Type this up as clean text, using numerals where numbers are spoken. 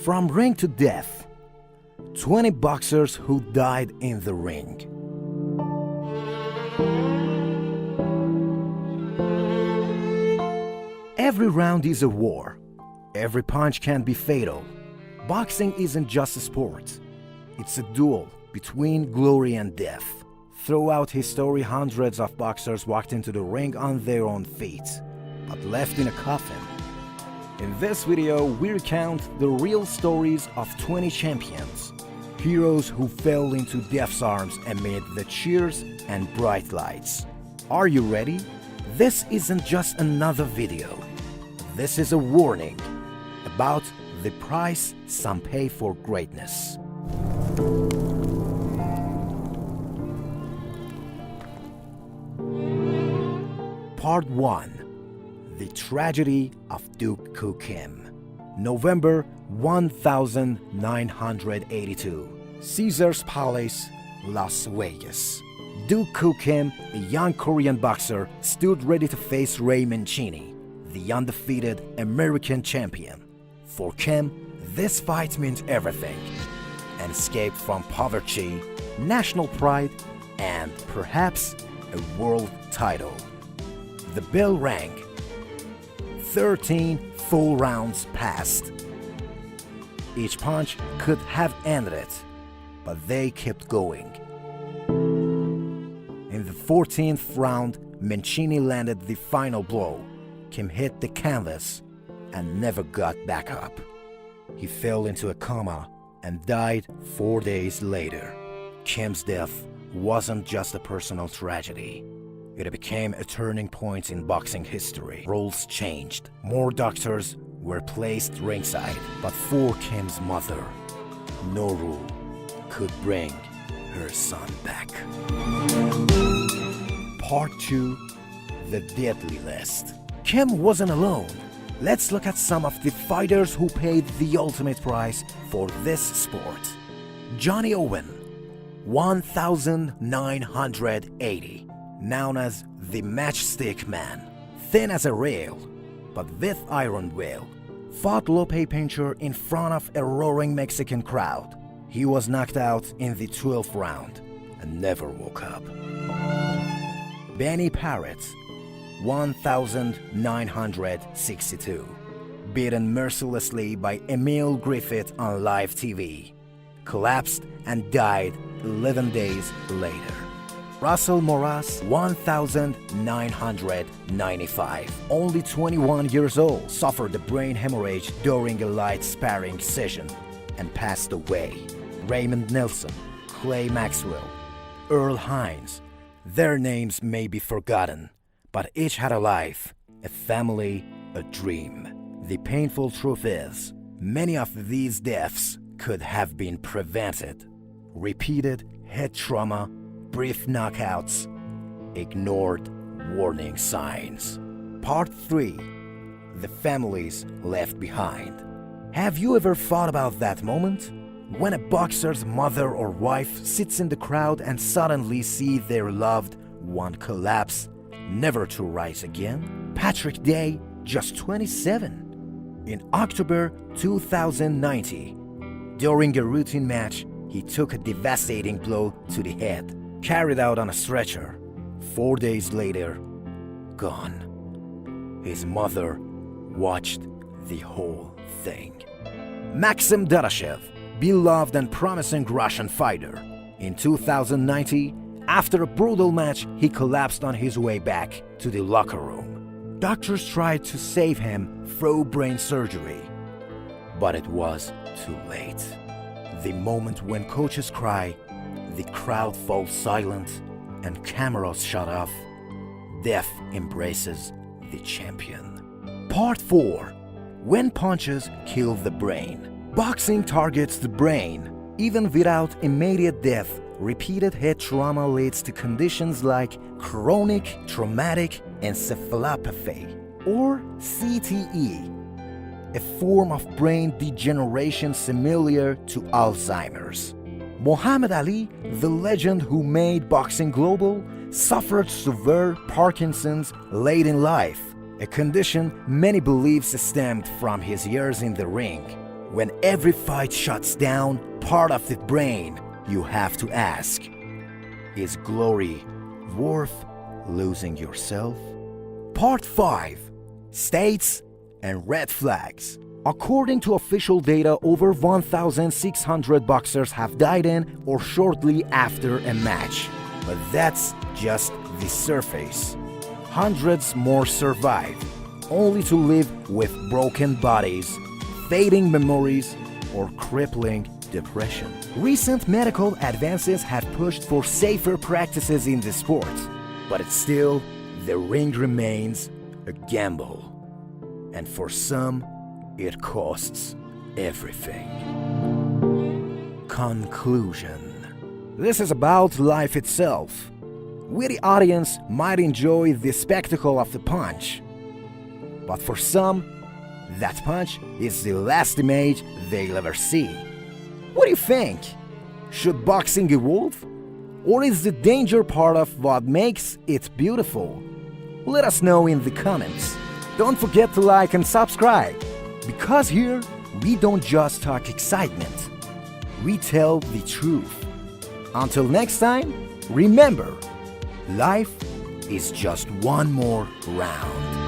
From ring to death, 20 boxers who died in the ring. Every round is a war. Every punch can be fatal. Boxing isn't just a sport. It's a duel between glory and death. Throughout history, hundreds of boxers walked into the ring on their own feet, but left in a coffin. In this video, we recount the real stories of 20 champions, heroes who fell into death's arms amid the cheers and bright lights. Are you ready? This isn't just another video. This is a warning about the price some pay for greatness. Part 1. The Tragedy of Duk-koo Kim. November 1982. Caesar's Palace, Las Vegas. Duk-koo Kim, a young Korean boxer, stood ready to face Ray Mancini, the undefeated American champion. For Kim, this fight meant everything: an escape from poverty, national pride, and perhaps a world title. The bell rang. 13 full rounds passed. Each punch could have ended it, but they kept going. In the 14th round, Mancini landed the final blow. Kim hit the canvas and never got back up. He fell into a coma and died 4 days later. Kim's death wasn't just a personal tragedy. It became a turning point in boxing history. Rules changed. More doctors were placed ringside. But for Kim's mother, no rule could bring her son back. Part 2. The Deadly List. Kim wasn't alone. Let's look at some of the fighters who paid the ultimate price for this sport. Johnny Owen, 1980. Known as the Matchstick Man, thin as a rail, but with iron will, fought Lope Pincher in front of a roaring Mexican crowd. He was knocked out in the 12th round and never woke up. Benny Parrott, 1962. Beaten mercilessly by Emil Griffith on live TV, collapsed and died 11 days later. Russell Moras, 1995, only 21 years old, suffered a brain hemorrhage during a light sparring session and passed away. Raymond Nelson, Clay Maxwell, Earl Hines, their names may be forgotten, but each had a life, a family, a dream. The painful truth is, many of these deaths could have been prevented. Repeated head trauma, brief knockouts, ignored warning signs. Part 3. The Families Left Behind. Have you ever thought about that moment? When a boxer's mother or wife sits in the crowd and suddenly see their loved one collapse, never to rise again? Patrick Day, just 27. In October 2019, during a routine match, he took a devastating blow to the head. Carried out on a stretcher. 4 days later, gone. His mother watched the whole thing. Maxim Dadashev, beloved and promising Russian fighter. In 2019, after a brutal match, he collapsed on his way back to the locker room. Doctors tried to save him through brain surgery, but it was too late. The moment when coaches cry, the crowd falls silent and cameras shut off, death embraces the champion. Part 4. When punches kill the brain. Boxing targets the brain. Even without immediate death, repeated head trauma leads to conditions like chronic traumatic encephalopathy, or CTE, a form of brain degeneration similar to Alzheimer's. Muhammad Ali, the legend who made boxing global, suffered severe Parkinson's late in life, a condition many believe stemmed from his years in the ring. When every fight shuts down part of the brain, you have to ask, is glory worth losing yourself? Part 5. States and red flags. According to official data, over 1,600 boxers have died in or shortly after a match. But that's just the surface. Hundreds more survive, only to live with broken bodies, fading memories, or crippling depression. Recent medical advances have pushed for safer practices in the sport, but it's still, the ring remains a gamble. And for some, it costs everything. Conclusion. This is about life itself. We, the audience, might enjoy the spectacle of the punch, but for some, that punch is the last image they'll ever see. What do you think? Should boxing evolve? Or is the danger part of what makes it beautiful? Let us know in the comments. Don't forget to like and subscribe, because here we don't just talk excitement, we tell the truth. Until next time, remember, life is just one more round.